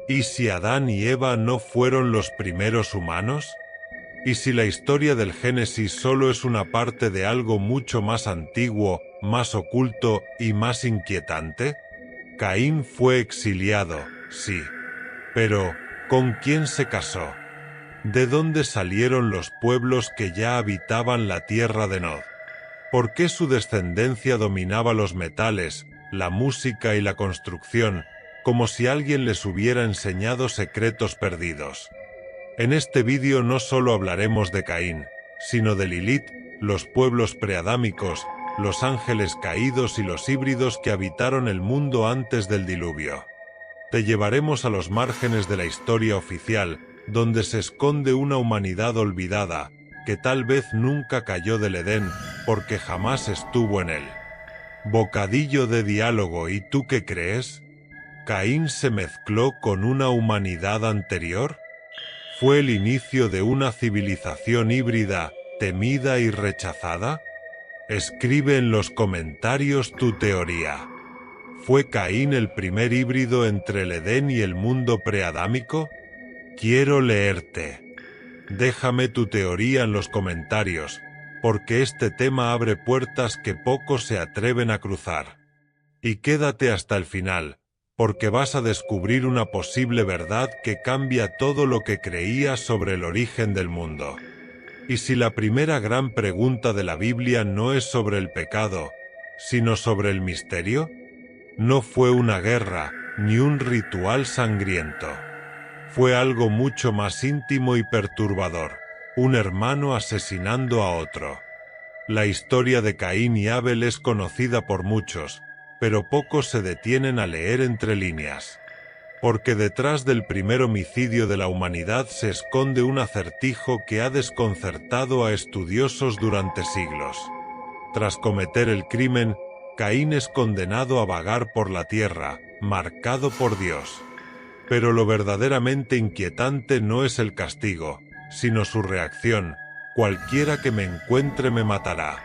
¿Y si Adán y Eva no fueron los primeros humanos? ¿Y si la historia del Génesis solo es una parte de algo mucho más antiguo, más oculto y más inquietante? Caín fue exiliado, sí. Pero, ¿con quién se casó? ¿De dónde salieron los pueblos que ya habitaban la tierra de Nod? ¿Por qué su descendencia dominaba los metales, la música y la construcción, como si alguien les hubiera enseñado secretos perdidos? En este vídeo no solo hablaremos de Caín, sino de Lilith, los pueblos preadámicos, los ángeles caídos y los híbridos que habitaron el mundo antes del diluvio. Te llevaremos a los márgenes de la historia oficial, donde se esconde una humanidad olvidada, que tal vez nunca cayó del Edén, porque jamás estuvo en él. Bocadillo de diálogo, ¿y tú qué crees? ¿Caín se mezcló con una humanidad anterior? ¿Fue el inicio de una civilización híbrida, temida y rechazada? Escribe en los comentarios tu teoría. ¿Fue Caín el primer híbrido entre el Edén y el mundo preadámico? Quiero leerte. Déjame tu teoría en los comentarios, porque este tema abre puertas que pocos se atreven a cruzar. Y quédate hasta el final, porque vas a descubrir una posible verdad que cambia todo lo que creías sobre el origen del mundo. Y si la primera gran pregunta de la Biblia no es sobre el pecado, sino sobre el misterio, no fue una guerra, ni un ritual sangriento. Fue algo mucho más íntimo y perturbador, un hermano asesinando a otro. La historia de Caín y Abel es conocida por muchos, pero pocos se detienen a leer entre líneas. Porque detrás del primer homicidio de la humanidad se esconde un acertijo que ha desconcertado a estudiosos durante siglos. Tras cometer el crimen, Caín es condenado a vagar por la tierra, marcado por Dios. Pero lo verdaderamente inquietante no es el castigo, sino su reacción: cualquiera que me encuentre me matará.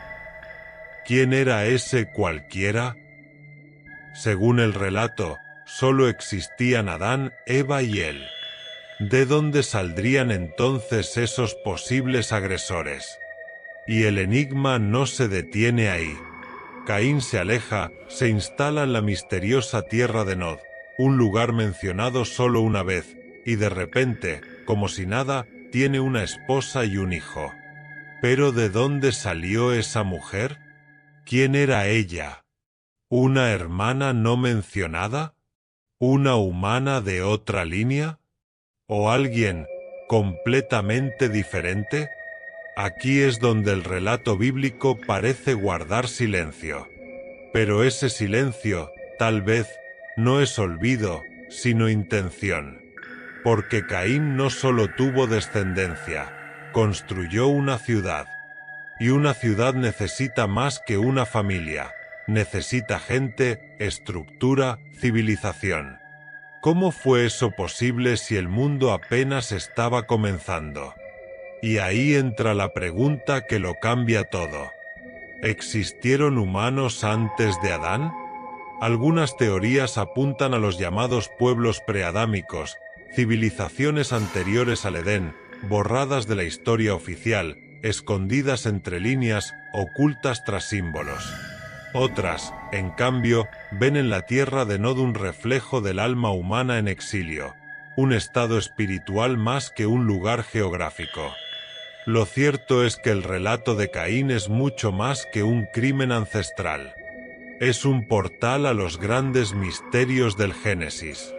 ¿Quién era ese cualquiera? Según el relato, solo existían Adán, Eva y él. ¿De dónde saldrían entonces esos posibles agresores? Y el enigma no se detiene ahí. Caín se aleja, se instala en la misteriosa tierra de Nod, un lugar mencionado solo una vez, y de repente, como si nada, tiene una esposa y un hijo. ¿Pero de dónde salió esa mujer? ¿Quién era ella? ¿Una hermana no mencionada? ¿Una humana de otra línea? ¿O alguien completamente diferente? Aquí es donde el relato bíblico parece guardar silencio. Pero ese silencio, tal vez, no es olvido, sino intención. Porque Caín no solo tuvo descendencia, construyó una ciudad. Y una ciudad necesita más que una familia. Necesita gente, estructura, civilización. ¿Cómo fue eso posible si el mundo apenas estaba comenzando? Y ahí entra la pregunta que lo cambia todo. ¿Existieron humanos antes de Adán? Algunas teorías apuntan a los llamados pueblos preadámicos, civilizaciones anteriores al Edén, borradas de la historia oficial, escondidas entre líneas, ocultas tras símbolos. Otras, en cambio, ven en la tierra de Nod un reflejo del alma humana en exilio, un estado espiritual más que un lugar geográfico. Lo cierto es que el relato de Caín es mucho más que un crimen ancestral. Es un portal a los grandes misterios del Génesis.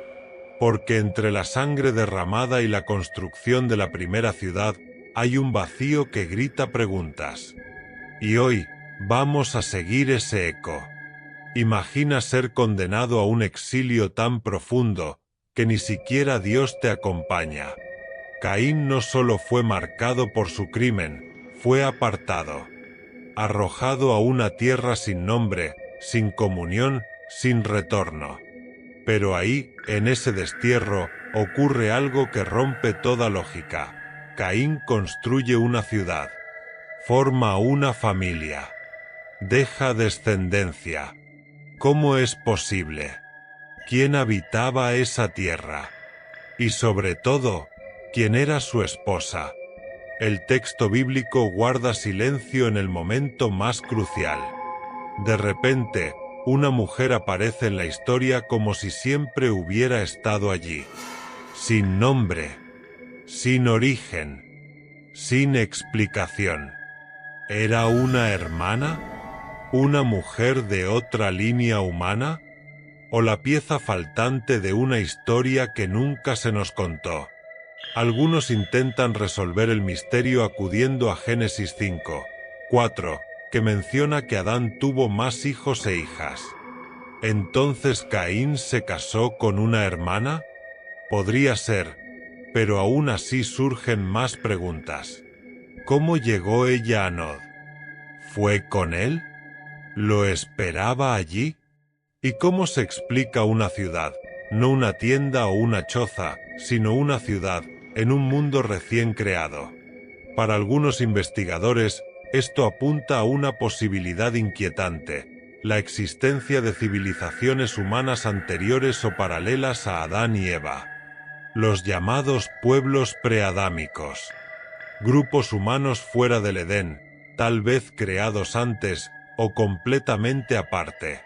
Porque entre la sangre derramada y la construcción de la primera ciudad, hay un vacío que grita preguntas. Y hoy, vamos a seguir ese eco. Imagina ser condenado a un exilio tan profundo, que ni siquiera Dios te acompaña. Caín no solo fue marcado por su crimen, fue apartado. Arrojado a una tierra sin nombre, sin comunión, sin retorno. Pero ahí, en ese destierro, ocurre algo que rompe toda lógica. Caín construye una ciudad. Forma una familia. Deja descendencia. ¿Cómo es posible? ¿Quién habitaba esa tierra? Y sobre todo, ¿quién era su esposa? El texto bíblico guarda silencio en el momento más crucial. De repente, una mujer aparece en la historia como si siempre hubiera estado allí. Sin nombre, sin origen, sin explicación. ¿Era una hermana? ¿Una mujer de otra línea humana? ¿O la pieza faltante de una historia que nunca se nos contó? Algunos intentan resolver el misterio acudiendo a Génesis 5:4, que menciona que Adán tuvo más hijos e hijas. ¿Entonces Caín se casó con una hermana? Podría ser, pero aún así surgen más preguntas. ¿Cómo llegó ella a Nod? ¿Fue con él? ¿Lo esperaba allí? ¿Y cómo se explica una ciudad, no una tienda o una choza, sino una ciudad, en un mundo recién creado? Para algunos investigadores, esto apunta a una posibilidad inquietante: la existencia de civilizaciones humanas anteriores o paralelas a Adán y Eva. Los llamados pueblos preadámicos. Grupos humanos fuera del Edén, tal vez creados antes, o completamente aparte.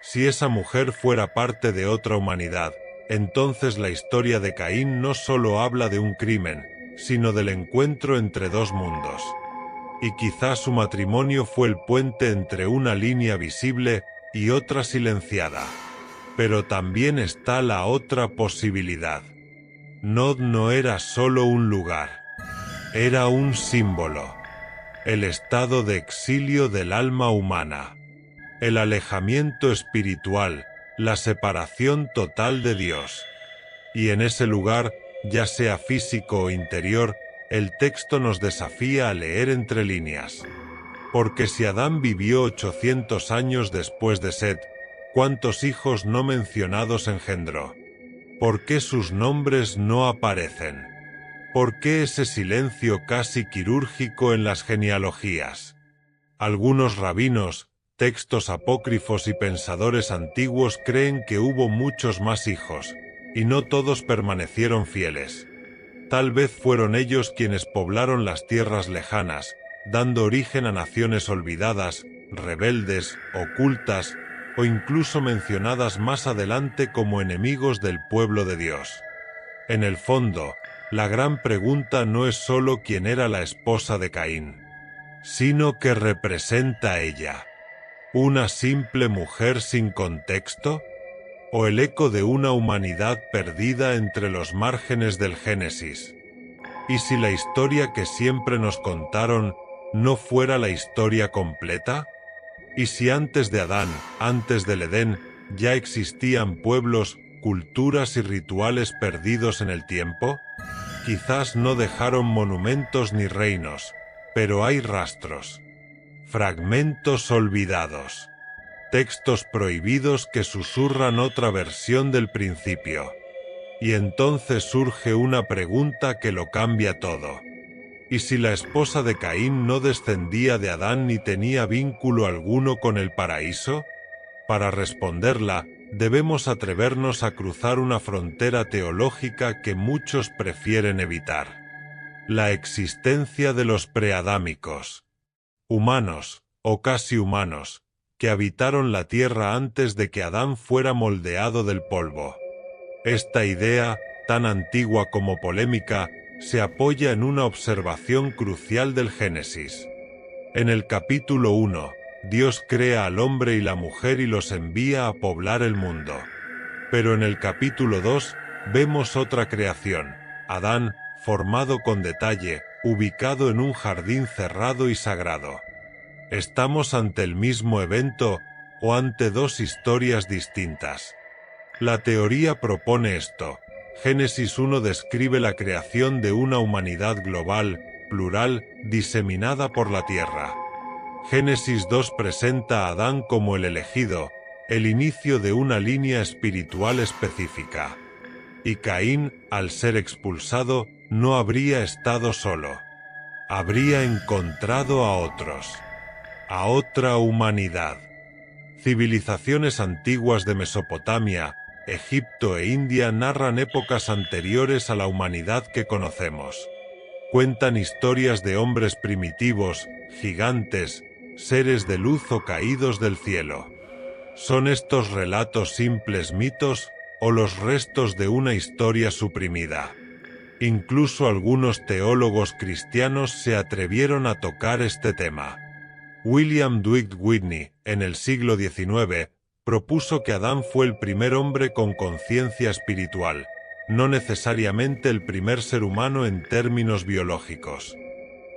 Si esa mujer fuera parte de otra humanidad, entonces la historia de Caín no solo habla de un crimen, sino del encuentro entre dos mundos. Y quizás su matrimonio fue el puente entre una línea visible y otra silenciada. Pero también está la otra posibilidad. Nod no era solo un lugar. Era un símbolo. El estado de exilio del alma humana. El alejamiento espiritual, la separación total de Dios. Y en ese lugar, ya sea físico o interior, el texto nos desafía a leer entre líneas. Porque si Adán vivió 800 años después de Set, ¿cuántos hijos no mencionados engendró? ¿Por qué sus nombres no aparecen? ¿Por qué ese silencio casi quirúrgico en las genealogías? Algunos rabinos, textos apócrifos y pensadores antiguos creen que hubo muchos más hijos, y no todos permanecieron fieles. Tal vez fueron ellos quienes poblaron las tierras lejanas, dando origen a naciones olvidadas, rebeldes, ocultas, o incluso mencionadas más adelante como enemigos del pueblo de Dios. En el fondo, la gran pregunta no es solo quién era la esposa de Caín, sino qué representa ella. ¿Una simple mujer sin contexto? ¿O el eco de una humanidad perdida entre los márgenes del Génesis? ¿Y si la historia que siempre nos contaron no fuera la historia completa? ¿Y si antes de Adán, antes del Edén, ya existían pueblos, culturas y rituales perdidos en el tiempo? Quizás no dejaron monumentos ni reinos, pero hay rastros. Fragmentos olvidados. Textos prohibidos que susurran otra versión del principio. Y entonces surge una pregunta que lo cambia todo. ¿Y si la esposa de Caín no descendía de Adán ni tenía vínculo alguno con el paraíso? Para responderla, debemos atrevernos a cruzar una frontera teológica que muchos prefieren evitar. La existencia de los preadámicos. Humanos, o casi humanos, que habitaron la tierra antes de que Adán fuera moldeado del polvo. Esta idea, tan antigua como polémica, se apoya en una observación crucial del Génesis. En el capítulo 1, Dios crea al hombre y la mujer y los envía a poblar el mundo. Pero en el capítulo 2, vemos otra creación, Adán, formado con detalle, ubicado en un jardín cerrado y sagrado. ¿Estamos ante el mismo evento o ante dos historias distintas? La teoría propone esto. Génesis 1 describe la creación de una humanidad global, plural, diseminada por la tierra. Génesis 2 presenta a Adán como el elegido, el inicio de una línea espiritual específica. Y Caín, al ser expulsado, no habría estado solo. Habría encontrado a otros. A otra humanidad. Civilizaciones antiguas de Mesopotamia, Egipto e India narran épocas anteriores a la humanidad que conocemos. Cuentan historias de hombres primitivos, gigantes, seres de luz o caídos del cielo. ¿Son estos relatos simples mitos o los restos de una historia suprimida? Incluso algunos teólogos cristianos se atrevieron a tocar este tema. William Dwight Whitney, en el siglo XIX, propuso que Adán fue el primer hombre con conciencia espiritual, no necesariamente el primer ser humano en términos biológicos.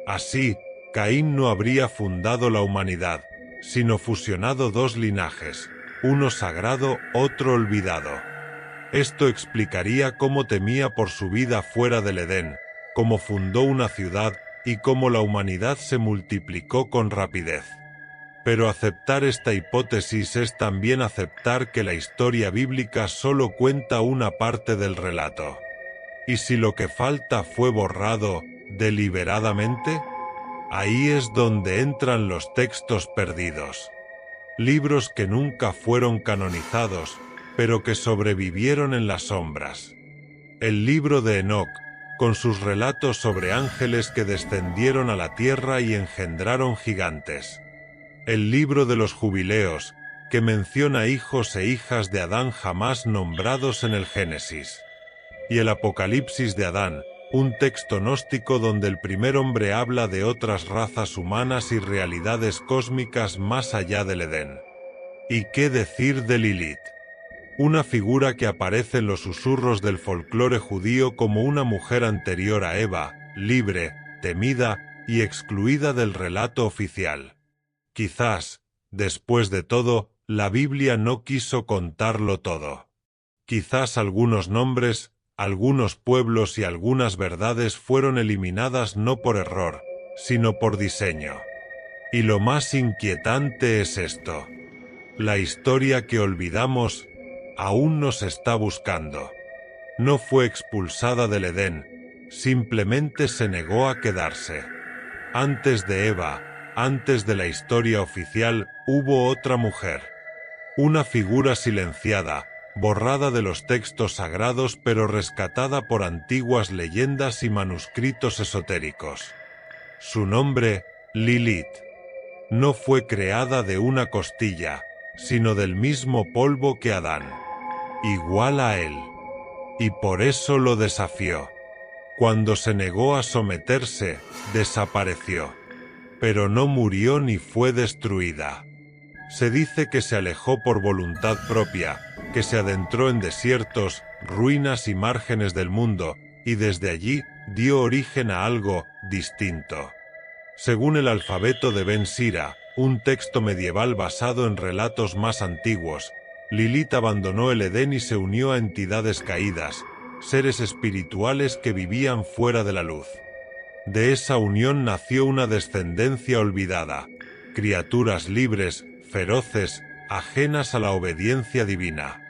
Así, Caín no habría fundado la humanidad, sino fusionado dos linajes, uno sagrado, otro olvidado. Esto explicaría cómo temía por su vida fuera del Edén, cómo fundó una ciudad y cómo la humanidad se multiplicó con rapidez. Pero aceptar esta hipótesis es también aceptar que la historia bíblica solo cuenta una parte del relato. ¿Y si lo que falta fue borrado deliberadamente? Ahí es donde entran los textos perdidos. Libros que nunca fueron canonizados, pero que sobrevivieron en las sombras. El libro de Enoc, con sus relatos sobre ángeles que descendieron a la tierra y engendraron gigantes. El libro de los jubileos, que menciona hijos e hijas de Adán jamás nombrados en el Génesis. Y el Apocalipsis de Adán, un texto gnóstico donde el primer hombre habla de otras razas humanas y realidades cósmicas más allá del Edén. ¿Y qué decir de Lilith? Una figura que aparece en los susurros del folclore judío como una mujer anterior a Eva, libre, temida y excluida del relato oficial. Quizás, después de todo, la Biblia no quiso contarlo todo. Quizás algunos nombres, algunos pueblos y algunas verdades fueron eliminadas no por error, sino por diseño. Y lo más inquietante es esto. La historia que olvidamos aún nos está buscando. No fue expulsada del Edén, simplemente se negó a quedarse. Antes de Eva, antes de la historia oficial, hubo otra mujer. Una figura silenciada, borrada de los textos sagrados pero rescatada por antiguas leyendas y manuscritos esotéricos. Su nombre, Lilith. No fue creada de una costilla, sino del mismo polvo que Adán. Igual a él. Y por eso lo desafió. Cuando se negó a someterse, desapareció. Pero no murió ni fue destruida. Se dice que se alejó por voluntad propia, que se adentró en desiertos, ruinas y márgenes del mundo, y desde allí dio origen a algo distinto. Según el alfabeto de Ben Sira, un texto medieval basado en relatos más antiguos, Lilith abandonó el Edén y se unió a entidades caídas, seres espirituales que vivían fuera de la luz. De esa unión nació una descendencia olvidada, criaturas libres, feroces, ajenas a la obediencia divina.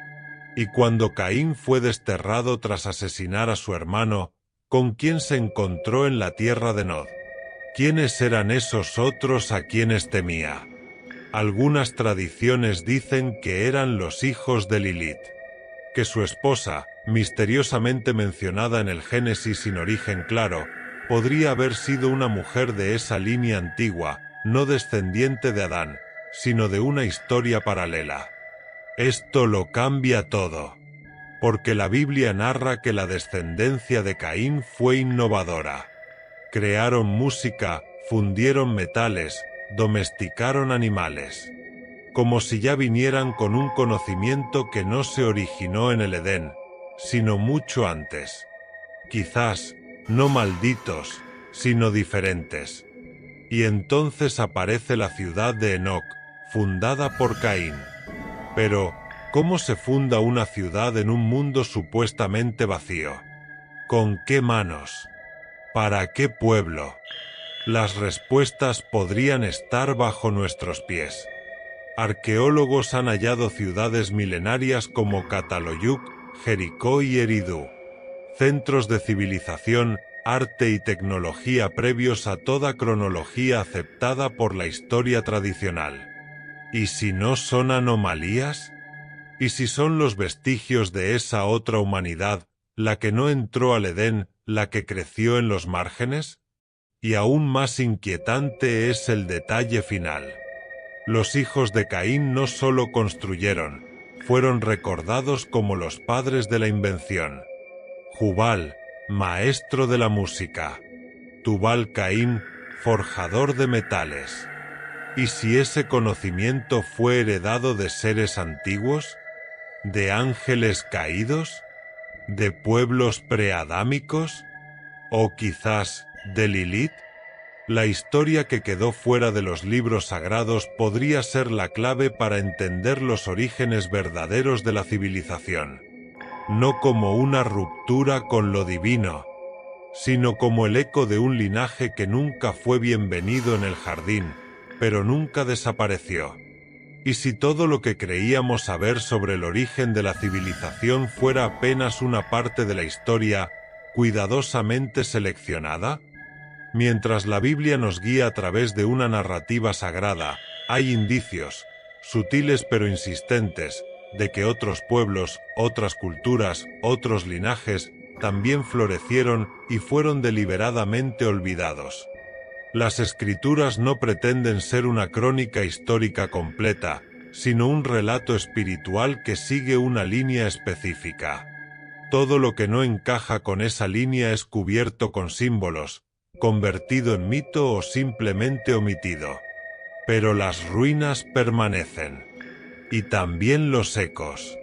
Y cuando Caín fue desterrado tras asesinar a su hermano, ¿con quién se encontró en la tierra de Nod? ¿Quiénes eran esos otros a quienes temía? Algunas tradiciones dicen que eran los hijos de Lilith, que su esposa, misteriosamente mencionada en el Génesis sin origen claro, podría haber sido una mujer de esa línea antigua, no descendiente de Adán, sino de una historia paralela. Esto lo cambia todo, porque la Biblia narra que la descendencia de Caín fue innovadora. Crearon música, fundieron metales, domesticaron animales. Como si ya vinieran con un conocimiento que no se originó en el Edén, sino mucho antes. Quizás, no malditos, sino diferentes. Y entonces aparece la ciudad de Enoc, fundada por Caín. Pero, ¿cómo se funda una ciudad en un mundo supuestamente vacío? ¿Con qué manos? ¿Para qué pueblo? Las respuestas podrían estar bajo nuestros pies. Arqueólogos han hallado ciudades milenarias como Cataloyuk, Jericó y Eridú. Centros de civilización, arte y tecnología previos a toda cronología aceptada por la historia tradicional. ¿Y si no son anomalías? ¿Y si son los vestigios de esa otra humanidad, la que no entró al Edén, la que creció en los márgenes? Y aún más inquietante es el detalle final. Los hijos de Caín no solo construyeron, fueron recordados como los padres de la invención. Jubal, maestro de la música. Tubal-Caín, forjador de metales. ¿Y si ese conocimiento fue heredado de seres antiguos? ¿De ángeles caídos? ¿De pueblos preadámicos? ¿O quizás de Lilith? La historia que quedó fuera de los libros sagrados podría ser la clave para entender los orígenes verdaderos de la civilización. No como una ruptura con lo divino, sino como el eco de un linaje que nunca fue bienvenido en el jardín, pero nunca desapareció. ¿Y si todo lo que creíamos saber sobre el origen de la civilización fuera apenas una parte de la historia, cuidadosamente seleccionada? Mientras la Biblia nos guía a través de una narrativa sagrada, hay indicios, sutiles pero insistentes, de que otros pueblos, otras culturas, otros linajes, también florecieron y fueron deliberadamente olvidados. Las escrituras no pretenden ser una crónica histórica completa, sino un relato espiritual que sigue una línea específica. Todo lo que no encaja con esa línea es cubierto con símbolos, convertido en mito o simplemente omitido. Pero las ruinas permanecen. Y también los ecos.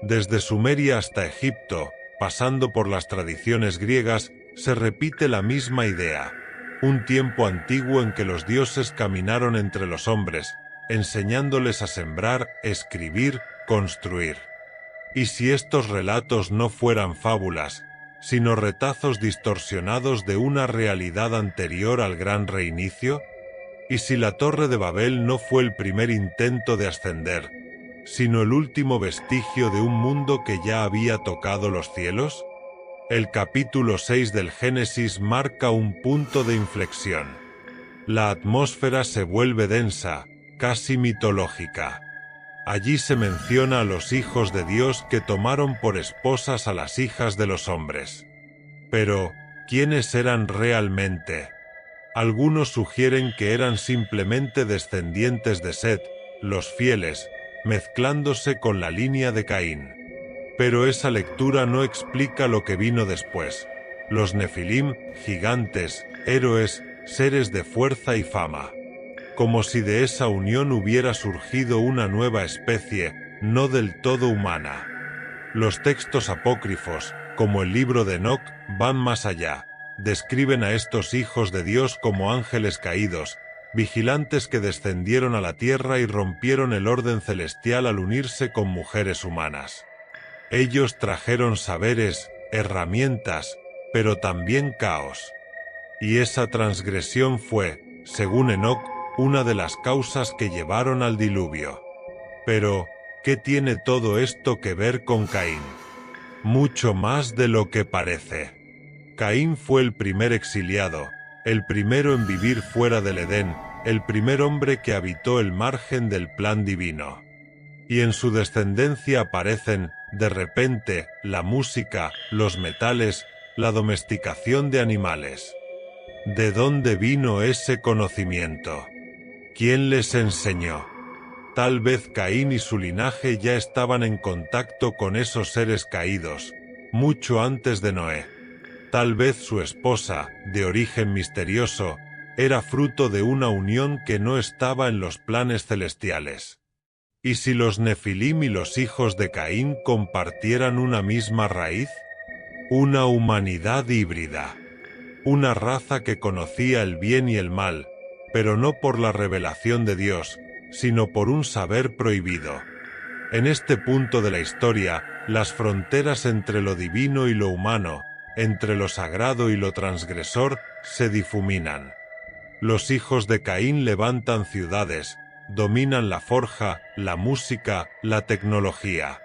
Desde Sumeria hasta Egipto, pasando por las tradiciones griegas, se repite la misma idea. Un tiempo antiguo en que los dioses caminaron entre los hombres, enseñándoles a sembrar, escribir, construir. ¿Y si estos relatos no fueran fábulas, sino retazos distorsionados de una realidad anterior al gran reinicio? ¿Y si la Torre de Babel no fue el primer intento de ascender, sino el último vestigio de un mundo que ya había tocado los cielos? El capítulo 6 del Génesis marca un punto de inflexión. La atmósfera se vuelve densa, casi mitológica. Allí se menciona a los hijos de Dios que tomaron por esposas a las hijas de los hombres. Pero, ¿quiénes eran realmente? Algunos sugieren que eran simplemente descendientes de Set, los fieles, mezclándose con la línea de Caín. Pero esa lectura no explica lo que vino después. Los Nefilim, gigantes, héroes, seres de fuerza y fama. Como si de esa unión hubiera surgido una nueva especie, no del todo humana. Los textos apócrifos, como el libro de Enoc, van más allá. Describen a estos hijos de Dios como ángeles caídos, vigilantes que descendieron a la tierra y rompieron el orden celestial al unirse con mujeres humanas. Ellos trajeron saberes, herramientas, pero también caos. Y esa transgresión fue, según Enoc, una de las causas que llevaron al diluvio. Pero, ¿qué tiene todo esto que ver con Caín? Mucho más de lo que parece. Caín fue el primer exiliado, el primero en vivir fuera del Edén, el primer hombre que habitó el margen del plan divino. Y en su descendencia aparecen, de repente, la música, los metales, la domesticación de animales. ¿De dónde vino ese conocimiento? ¿Quién les enseñó? Tal vez Caín y su linaje ya estaban en contacto con esos seres caídos, mucho antes de Noé. Tal vez su esposa, de origen misterioso, era fruto de una unión que no estaba en los planes celestiales. ¿Y si los Nefilim y los hijos de Caín compartieran una misma raíz? Una humanidad híbrida. Una raza que conocía el bien y el mal, pero no por la revelación de Dios, sino por un saber prohibido. En este punto de la historia, las fronteras entre lo divino y lo humano, entre lo sagrado y lo transgresor, se difuminan. Los hijos de Caín levantan ciudades, dominan la forja, la música, la tecnología.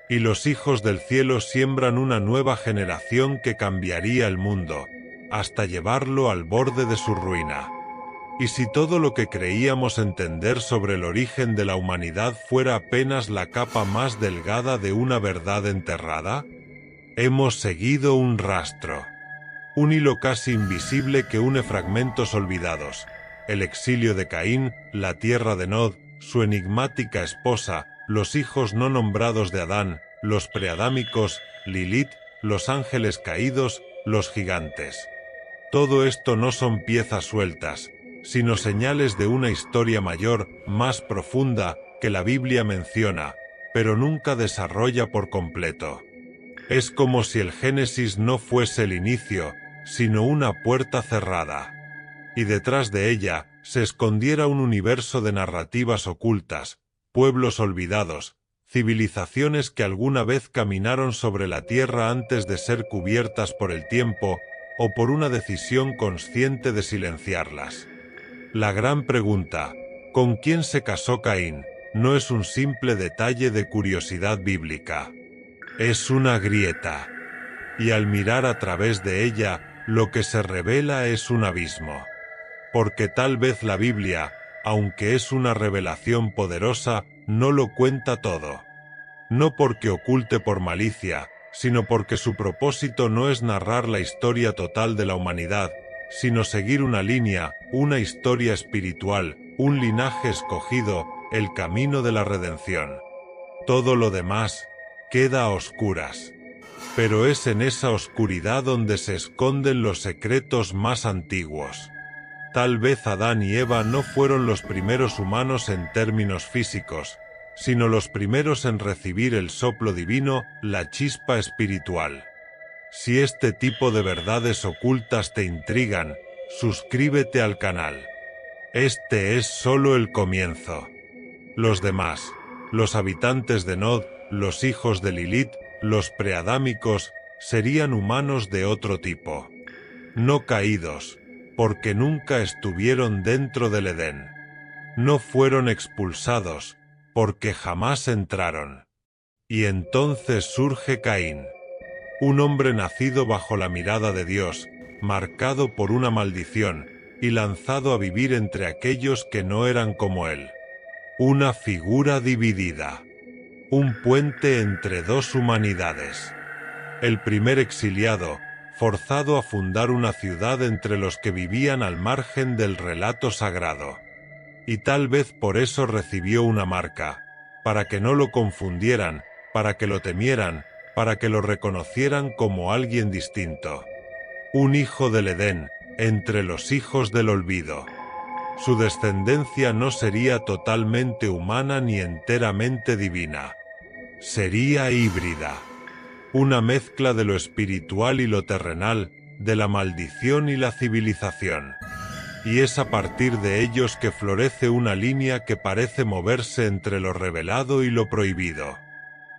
Y los hijos del cielo siembran una nueva generación que cambiaría el mundo, hasta llevarlo al borde de su ruina. ¿Y si todo lo que creíamos entender sobre el origen de la humanidad fuera apenas la capa más delgada de una verdad enterrada? Hemos seguido un rastro. Un hilo casi invisible que une fragmentos olvidados. El exilio de Caín, la tierra de Nod, su enigmática esposa, los hijos no nombrados de Adán, los preadámicos, Lilith, los ángeles caídos, los gigantes. Todo esto no son piezas sueltas, sino señales de una historia mayor, más profunda, que la Biblia menciona, pero nunca desarrolla por completo. Es como si el Génesis no fuese el inicio, sino una puerta cerrada. Y detrás de ella se escondiera un universo de narrativas ocultas, pueblos olvidados, civilizaciones que alguna vez caminaron sobre la tierra antes de ser cubiertas por el tiempo o por una decisión consciente de silenciarlas. La gran pregunta, ¿con quién se casó Caín?, no es un simple detalle de curiosidad bíblica. Es una grieta. Y al mirar a través de ella, lo que se revela es un abismo. Porque tal vez la Biblia, aunque es una revelación poderosa, no lo cuenta todo. No porque oculte por malicia, sino porque su propósito no es narrar la historia total de la humanidad, sino seguir una línea, una historia espiritual, un linaje escogido, el camino de la redención. Todo lo demás queda a oscuras. Pero es en esa oscuridad donde se esconden los secretos más antiguos. Tal vez Adán y Eva no fueron los primeros humanos en términos físicos, sino los primeros en recibir el soplo divino, la chispa espiritual. Si este tipo de verdades ocultas te intrigan, suscríbete al canal. Este es solo el comienzo. Los demás, los habitantes de Nod, los hijos de Lilith, los preadámicos, serían humanos de otro tipo. No caídos, porque nunca estuvieron dentro del Edén. No fueron expulsados, porque jamás entraron. Y entonces surge Caín. Un hombre nacido bajo la mirada de Dios, marcado por una maldición, y lanzado a vivir entre aquellos que no eran como él. Una figura dividida. Un puente entre dos humanidades. El primer exiliado, forzado a fundar una ciudad entre los que vivían al margen del relato sagrado. Y tal vez por eso recibió una marca, para que no lo confundieran, para que lo temieran, para que lo reconocieran como alguien distinto. Un hijo del Edén, entre los hijos del olvido. Su descendencia no sería totalmente humana ni enteramente divina. Sería híbrida. Una mezcla de lo espiritual y lo terrenal, de la maldición y la civilización. Y es a partir de ellos que florece una línea que parece moverse entre lo revelado y lo prohibido.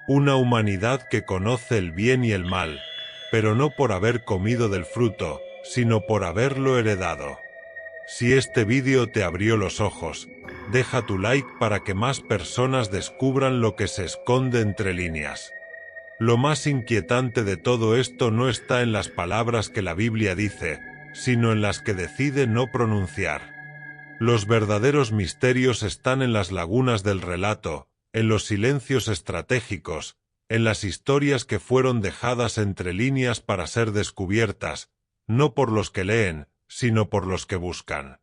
Una humanidad que conoce el bien y el mal, pero no por haber comido del fruto, sino por haberlo heredado. Si este vídeo te abrió los ojos, deja tu like para que más personas descubran lo que se esconde entre líneas. Lo más inquietante de todo esto no está en las palabras que la Biblia dice, sino en las que decide no pronunciar. Los verdaderos misterios están en las lagunas del relato, en los silencios estratégicos, en las historias que fueron dejadas entre líneas para ser descubiertas, no por los que leen, sino por los que buscan.